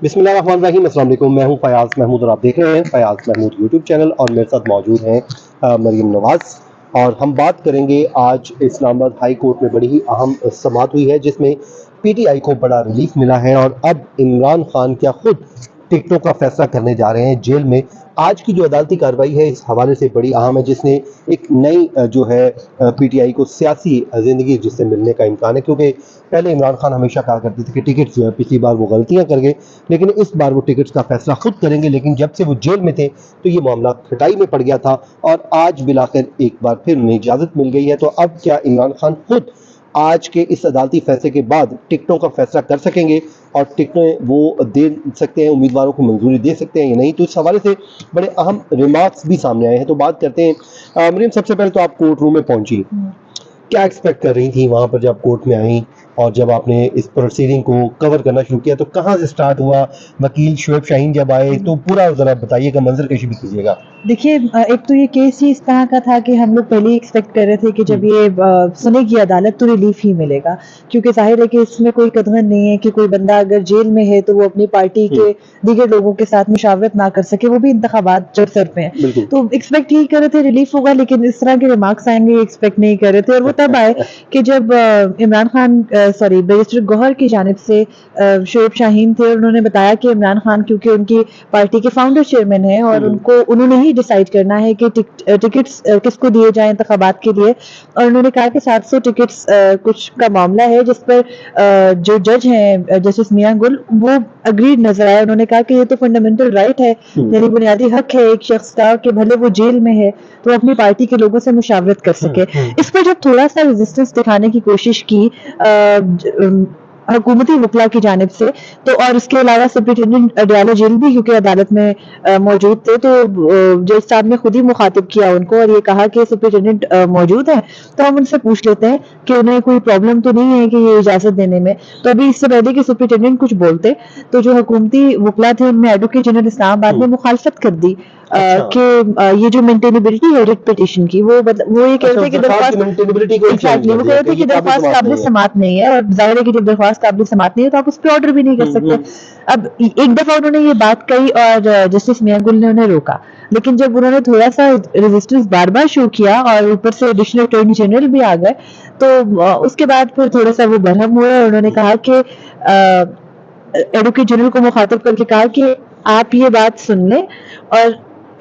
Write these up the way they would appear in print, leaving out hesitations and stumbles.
بسم اللہ الرحمن الرحیم. السلام علیکم. میں ہوں فیاض محمود اور آپ دیکھ رہے ہیں فیاض محمود یوٹیوب چینل, اور میرے ساتھ موجود ہیں مریم نواز. اور ہم بات کریں گے آج اسلام آباد ہائی کورٹ میں بڑی ہی اہم سماعت ہوئی ہے جس میں پی ٹی آئی کو بڑا ریلیف ملا ہے, اور اب عمران خان کیا خود ٹکٹوں کا فیصلہ کرنے جا رہے ہیں جیل میں. آج کی جو عدالتی کارروائی ہے اس حوالے سے بڑی اہم ہے, جس نے ایک نئی جو ہے پی ٹی آئی کو سیاسی زندگی جس سے ملنے کا امکان ہے, کیونکہ پہلے عمران خان ہمیشہ کہا کرتے تھے کہ ٹکٹ جو ہے پچھلی بار وہ غلطیاں کر گئے لیکن اس بار وہ ٹکٹس کا فیصلہ خود کریں گے, لیکن جب سے وہ جیل میں تھے تو یہ معاملہ کھٹائی میں پڑ گیا تھا اور آج بلاخر ایک بار پھر انہیں اجازت مل گئی ہے. تو اب کیا عمران خان خود آج کے اس عدالتی فیصلے کے بعد ٹکٹوں کا فیصلہ کر سکیں گے اور ٹکٹیں وہ دے سکتے ہیں, امیدواروں کو منظوری دے سکتے ہیں یا نہیں؟ تو اس حوالے سے بڑے اہم ریمارکس بھی سامنے آئے ہیں, تو بات کرتے ہیں. مریم, سب سے پہلے تو آپ کورٹ روم میں پہنچی, کیا ایکسپیکٹ کر رہی تھی وہاں پر جب کورٹ میں آئیں, اور جب آپ نے اس پروسیڈنگ کو کور کرنا شروع کیا تو کہاں سے سٹارٹ ہوا؟ وکیل شعیب شاہین جب آئے تو پورا ذرا بتائیے گا, منظر کشی بھی کیجیے گا. دیکھیے, ایک تو یہ کیس ہی اس طرح کا تھا کہ ہم لوگ پہلے ہی ایکسپیکٹ کر رہے تھے کہ جب یہ سنے گی عدالت تو ریلیف ہی ملے گا, کیونکہ ظاہر ہے کہ اس میں کوئی قدغن نہیں ہے کہ کوئی بندہ اگر جیل میں ہے تو وہ اپنی پارٹی کے دیگر لوگوں کے ساتھ مشاورت نہ کر سکے, وہ بھی انتخابات جب سر پہ ہیں. تو ایکسپیکٹ ہی کر رہے تھے ریلیف ہوگا, لیکن اس طرح کے ریمارکس آئیں گے ایکسپیکٹ نہیں کر رہے تھے. اور وہ تب آئے کہ جب عمران خان بیرسٹر گوہر کی جانب سے شعیب شاہین تھے, اور انہوں نے بتایا کہ عمران خان کیونکہ ان کی پارٹی کے فاؤنڈر چیئرمین ہیں اور انہوں نے ہی ڈیسائیڈ کرنا ہے کہ ٹکٹس کس کو دیے جائیں انتخابات کے لیے. اور انہوں نے کہا کہ 700 ٹکٹس کچھ کا معاملہ ہے جس پر جو جج ہیں جسٹس میاں گل وہ اگریڈ نظر آئے. انہوں نے کہا کہ یہ تو فنڈامنٹل رائٹ ہے, یعنی بنیادی حق ہے ایک شخص کا کہ بھلے وہ جیل میں ہے تو اپنی پارٹی کے لوگوں سے مشاورت کر سکے. اس پر جب تھوڑا سا ریزسٹنس دکھانے کی کوشش کی حکومتی وکلا کی جانب سے, تو اور اس کے علاوہ سپرنٹینڈنٹ ڈیالو جیل بھی کیونکہ عدالت میں موجود تھے, تو جج صاحب نے خود ہی مخاطب کیا ان کو اور یہ کہا کہ سپرنٹینڈنٹ موجود ہے تو ہم ان سے پوچھ لیتے ہیں کہ انہیں کوئی پرابلم تو نہیں ہے کہ یہ اجازت دینے میں. تو ابھی اس سے پہلے کہ سپرنٹینڈنٹ کچھ بولتے تو جو حکومتی وکلا تھے ان میں ایڈوکیٹ جنرل اسلام آباد نے مخالفت کر دی کہ یہ جو مینٹینیبلٹی ہے ریٹ پٹیشن کی, وہ یہ کہتے ہیں کہ درخواست قابل سماعت نہیں ہے, اور ظاہر ہے کہ جب درخواست قابل سماعت نہیں ہے تو آپ اس پہ آرڈر بھی نہیں کر سکتے. اب ایک دفعہ انہوں نے یہ بات کہی اور جسٹس میاں گل نے انہیں روکا, لیکن جب انہوں نے تھوڑا سا ریزسٹنس بار بار شو کیا اور اوپر سے ایڈیشنل اٹارنی جنرل بھی آ گئے تو اس کے بعد پھر تھوڑا سا وہ برہم ہوئے, اور انہوں نے کہا کہ ایڈوکیٹ جنرل کو مخاطب کر کے کہا کہ آپ یہ بات سن لیں اور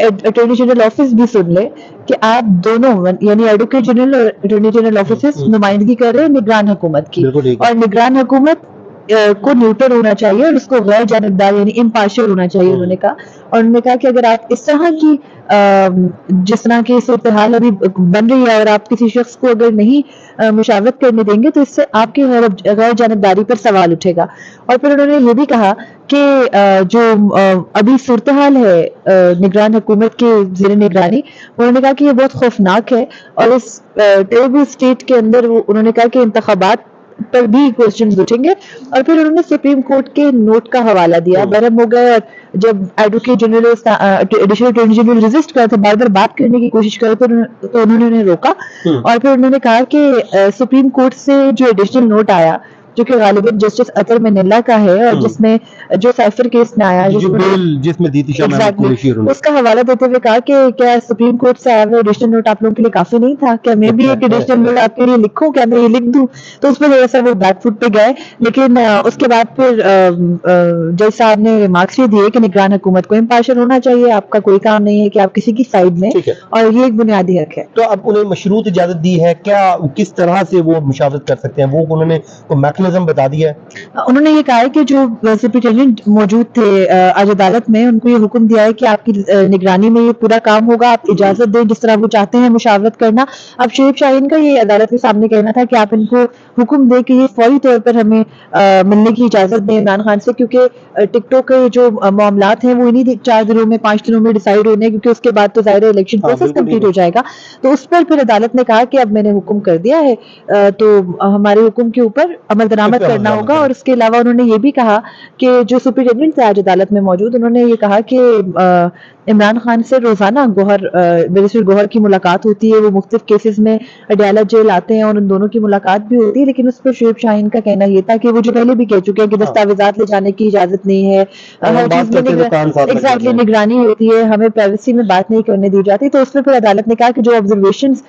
اٹارنی جنرل آفس بھی سن لے کہ آپ دونوں یعنی ایڈوکیٹ جنرل اور اٹارنی جنرل آفس نمائندگی کر رہے ہیں نگران حکومت کی, اور نگران حکومت کو نیوٹرل ہونا چاہیے اور اس کو غیر جانبدار یعنی امپارشل ہونا چاہیے انہوں نے کہا. اور انہوں نے کہا کہ اگر آپ اس طرح کی جس طرح کی صورتحال ابھی بن رہی ہے اور آپ کسی شخص کو اگر نہیں مشاورت کرنے دیں گے تو اس سے آپ کی غیر جانبداری پر سوال اٹھے گا. اور پھر انہوں نے یہ بھی کہا کہ جو ابھی صورتحال ہے نگران حکومت کے زیر نگرانی, انہوں نے کہا کہ یہ بہت خوفناک ہے, اور اس ٹیریبل اسٹیٹ کے اندر انہوں نے کہا کہ انتخابات پر بھی کوسچنز اٹھیں گے. اور پھر انہوں نے سپریم کورٹ کے نوٹ کا حوالہ دیا, برہم ہو گئے, اور جب advocate general additional attorney general resist کر تھے بار بار بات کرنے کی کوشش کر تو انہوں نے انہیں روکا, اور پھر انہوں نے کہا کہ سپریم کورٹ سے جو ایڈیشنل نوٹ آیا جو کہ غالباً جسٹس اطہر منیلا کا ہے اور جس میں جو سائفر کیس میں آیا جس میں دیتی شاہ محمود قریشی, اس کا حوالہ دیتے ہوئے کہا کہ کیا سپریم کورٹ سے آیا ہوا ایڈیشنل نوٹ آپ لوگوں کے لیے کافی نہیں تھا, کیا میں بھی ایک ایڈیشنل نوٹ آپ کے لیے لکھوں, کیا میں یہ لکھ دوں؟ تو اس میں تھوڑا سا وہ بیک فٹ پہ گئے, لیکن اس کے بعد پھر جج صاحب نے ریمارکس بھی دیے کہ نگران حکومت کو امپارشل ہونا چاہیے, آپ کا کوئی کام نہیں ہے کہ آپ کسی کی سائڈ میں, اور یہ ایک بنیادی حق ہے. تو اب انہیں مشروط اجازت دی ہے, کیا کس طرح سے وہ مشاورت کر سکتے ہیں, وہ انہوں نے میکنزم بتا دیا ہے؟ انہوں نے یہ کہا ہے کہ جو سپرنٹینڈنٹ موجود تھے آج عدالت میں, ان کو یہ حکم دیا ہے کہ آپ کی نگرانی میں یہ پورا کام ہوگا, آپ اجازت دیں جس طرح وہ چاہتے ہیں مشاورت کرنا. اب شعیب شاہین کا یہ عدالت کے سامنے کہنا تھا کہ آپ ان کو حکم دیں کہ یہ فوری طور پر ہمیں ملنے کی اجازت دیں عمران خان سے, کیونکہ ٹکٹوں کے جو معاملات ہیں وہ انہیں 4 دنوں میں 5 دنوں میں ڈیسائیڈ ہونے ہیں, کیونکہ اس کے بعد تو ظاہر الیکشن پروسیس کمپلیٹ ہو جائے گا. تو اس پر پھر عدالت نے کہا کہ اب میں نے حکم کر دیا ہے تو ہمارے حکم کے اوپر عمل درآمد کرنا ہوگا. اور اس کے علاوہ انہوں نے یہ بھی کہا کہ جو سپرنٹینڈنٹ تھے آج عدالت میں موجود, انہوں نے یہ کہا کہ عمران خان سے روزانہ بیرسٹر گوہر کی ملاقات ہوتی ہے, وہ مختلف کیسز میں اڈیالہ جیل آتے ہیں اور ان دونوں کی ملاقات بھی ہوتی ہے, لیکن اس پر شعیب شاہین کا کہنا یہ تھا کہ وہ جو پہلے بھی کہہ چکے ہیں کہ دستاویزات لے جانے کی اجازت نہیں ہے, ہر چیز میں ایگزیکٹلی نگرانی ہوتی ہے, ہمیں پرائیویسی میں بات نہیں کرنے دی جاتی. تو اس میں پھر عدالت نے کہا کہ جو آبزرویشنز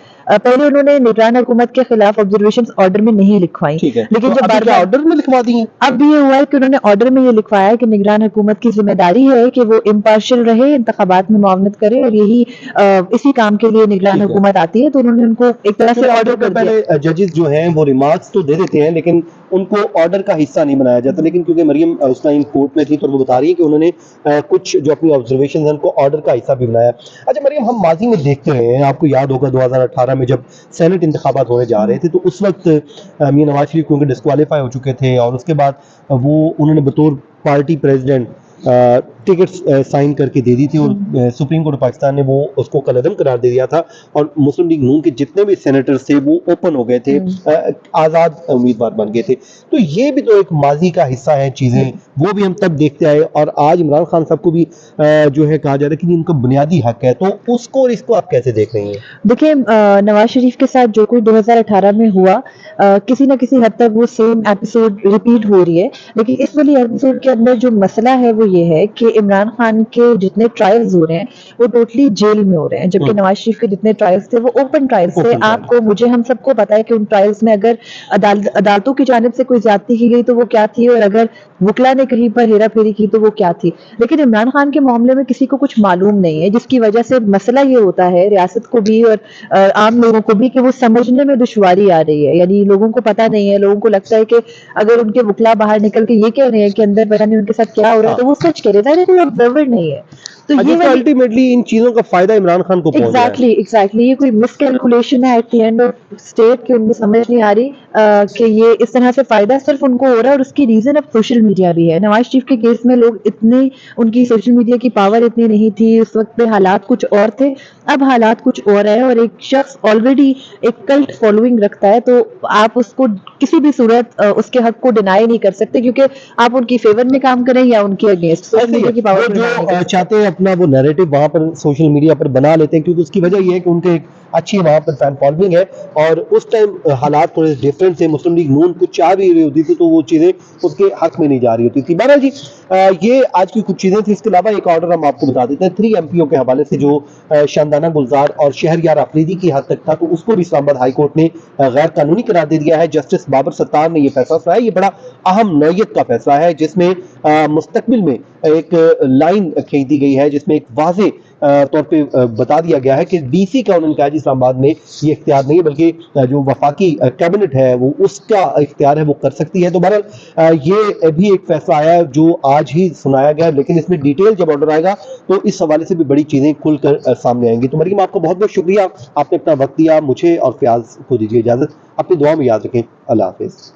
پہلے انہوں نے نگران حکومت کے خلاف آبزرویشنز آرڈر میں نہیں لکھوائی, لیکن جب بار آرڈر میں لکھوا دی ہیں, اب یہ ہوا ہے کہ انہوں نے آرڈر میں یہ لکھوایا ہے کہ نگران حکومت کی ذمہ داری ہے کہ وہ امپارشل رہے, انتخابات میں معاونت کرے, اور یہی اسی کام کے لیے نگران حکومت آتی ہے. تو انہوں نے ان کو ایک طرح سے آرڈر کر دیا. پہلے ججز جو ہیں وہ ریمارکس تو دے دیتے ہیں لیکن ان کو آرڈر کا حصہ نہیں بنایا جاتا, لیکن کیونکہ مریم اس ٹائم کورٹ میں تھی تو وہ بتا رہی ہے کہ انہوں نے کچھ جو اپنی آبزرویشن ہیں ان کو آرڈر کا حصہ بھی بنایا. اچھا مریم, ہم ماضی میں دیکھتے رہے ہیں, آپ کو یاد ہوگا 2018 میں جب سینٹ انتخابات ہونے جا رہے تھے تو اس وقت میاں نواز شریف کیونکہ ڈسکوالیفائی ہو چکے تھے, اور اس کے بعد وہ انہوں نے بطور پارٹی پریزیڈنٹ ٹکٹس سائن کر کے دے دی تھی, اور سپریم کورٹ پاکستان نے وہ اس کو کالعدم قرار دے دیا تھا, اور مسلم لیگ نون کے جتنے بھی سینیٹرز تھے وہ اوپن ہو گئے تھے, آزاد امیدوار بن گئے تھے. تو یہ بھی تو ایک ماضی کا حصہ ہے چیزیں, وہ بھی ہم تب دیکھتے آئے, اور آج عمران خان صاحب کو بھی جو ہے کہا جا رہا ہے کہ ان کا بنیادی حق ہے, تو اس کو اور اس کو آپ کیسے دیکھ رہی ہیں؟ دیکھیں, نواز شریف کے ساتھ جو کچھ 2018 میں ہوا کسی نہ کسی حد تک وہ سیم ایپیسوڈ ریپیٹ ہو رہی ہے, لیکن اس والی ایپیسوڈ کے اندر جو مسئلہ ہے وہ یہ ہے کہ عمران خان کے جتنے ٹرائلز ہو رہے ہیں وہ ٹوٹلی جیل میں ہو رہے ہیں, جبکہ نواز شریف کے جتنے ٹرائلز تھے وہ اوپن ٹرائلز تھے. آپ کو, مجھے, ہم سب کو پتا ہے کہ ان ٹرائلز میں اگر عدالتوں کی جانب سے کوئی زیادتی کی گئی تو وہ کیا تھی, اور اگر وکلا نے کہیں پر ہیرا پھیری کی تو وہ کیا تھی. لیکن عمران خان کے معاملے میں کسی کو کچھ معلوم نہیں ہے, جس کی وجہ سے مسئلہ یہ ہوتا ہے ریاست کو بھی اور عام لوگوں کو بھی کہ وہ سمجھنے میں دشواری آ رہی ہے. یعنی لوگوں کو پتا نہیں ہے, لوگوں کو لگتا ہے کہ اگر ان کے وکلا باہر نکل کے یہ کہہ رہے ہیں کہ اندر پتہ نہیں ان کے ساتھ کیا ہو رہا ہے تو وہ سچ کہہ رہے ہیں, کوئی آبزرور نہیں ہے. تو یہ الٹیمیٹلی ان چیزوں کا فائدہ عمران خان کو پہنچ رہا ہے. ایگزیکٹلی یہ کوئی مس کیلکولیشن ہے at the end of state کہ ان کو سمجھ نہیں آ رہی کہ یہ اس طرح سے فائدہ صرف ان کو ہو رہا ہے, اور اس کی ریزن اب سوشل میڈیا بھی ہے. نواز شریف کے کیس میں لوگ اتنے, ان کی سوشل میڈیا کی پاور اتنی نہیں تھی, اس وقت پہ حالات کچھ اور تھے, اب حالات کچھ اور ہے, اور ایک شخص آلریڈی ایک کلٹ فالوئنگ رکھتا ہے تو آپ اس کو کسی بھی صورت اس کے حق کو ڈینائی نہیں کر سکتے, کیونکہ آپ ان کی فیور میں کام کریں یا ان کے اگینسٹ. سوشل میڈیا کی پاور جو چاہتے ہیں اپنا وہ نیریٹو وہاں پر سوشل میڈیا پر بنا لیتے ہیں, کیونکہ اس کی وجہ یہ ہے کہ ان کے ایک اچھی وہاں پر فین فالوئنگ ہے, اور اس ٹائم حالات تھوڑے ڈفرینٹ تھے, مسلم لیگ نون کچھ چاہ بھی رہی ہوتی تھی تو وہ چیزیں اس کے حق میں نہیں جا رہی ہوتی تھی. بہرحال جی, یہ آج کی کچھ چیزیں تھیں. اس کے علاوہ ایک آرڈر ہم آپ کو بتا دیتے ہیں 3 MP کے حوالے سے جو شاندانہ گلزار اور شہریار آفریدی کی حد تک تھا, تو اس کو بھی اسلام آباد ہائی کورٹ نے غیر قانونی قرار دے دیا ہے. جسٹس بابر ستار نے یہ فیصلہ سنایا. یہ بڑا اہم نوعیت کا فیصلہ ہے جس میں مستقبل میں ایک لائن کھینچ دی گئی ہے, جس میں ایک واضح طور پہ بتا دیا گیا ہے کہ ڈی سی کا, انہوں نے کہا جی اسلام آباد میں یہ اختیار نہیں ہے بلکہ جو وفاقی کیبنٹ ہے وہ اس کا اختیار ہے, وہ کر سکتی ہے. تو بہرحال یہ بھی ایک فیصلہ آیا ہے جو آج ہی سنایا گیا, لیکن اس میں ڈیٹیل جب آرڈر آئے گا تو اس حوالے سے بھی بڑی چیزیں کھل کر سامنے آئیں گی. تو مریم, آپ کو بہت بہت شکریہ, آپ نے اپنا وقت دیا. مجھے اور فیاض کو دیجیے اجازت, اپنی دعا میں یاد رکھیں. اللہ حافظ.